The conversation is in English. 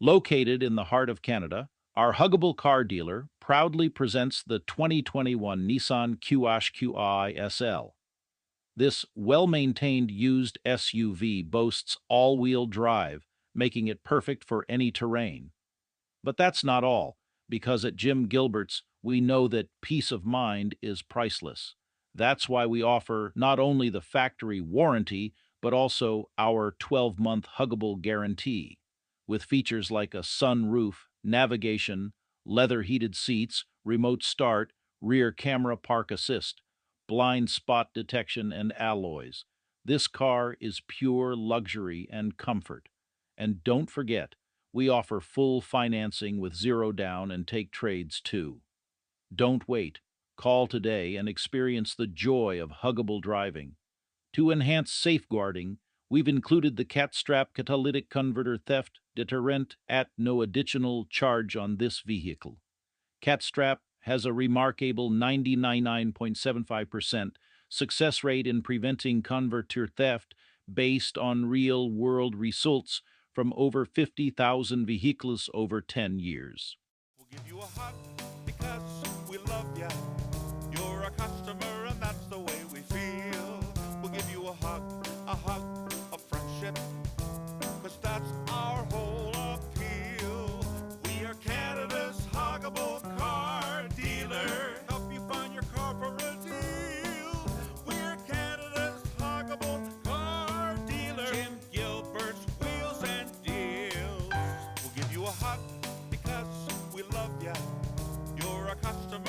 Located in the heart of Canada, our Huggable Car Dealer proudly presents the 2021 Nissan QASHQAI SL. This well-maintained used SUV boasts all-wheel drive, making it perfect for any terrain. But that's not all, because at Jim Gilberts, we know that peace of mind is priceless. That's why we offer not only the factory warranty, but also our 12-month huggable guarantee, with features like a sunroof, navigation, leather-heated seats, remote start, rear camera park assist, blind spot detection, and alloys. This car is pure luxury and comfort. And don't forget, we offer full financing with zero down and take trades too. Don't wait. Call today and experience the joy of huggable driving. To enhance safeguarding, we've included the CatStrap catalytic converter theft deterrent at no additional charge on this vehicle. CatStrap has a remarkable 99.75% success rate in preventing converter theft based on real-world results from over 50,000 vehicles over 10 years. We'll give you a hug because we love ya. You're a customer and that's the way we feel. We'll give you a hug of friendship, cause that's our whole appeal. We are Canada's Huggable Car Dealer. Help you find your car for a deal. We're Canada's Huggable Car Dealer. Jim Gilberts, wheels and deals. We'll give you a hug because we love ya. You're a customer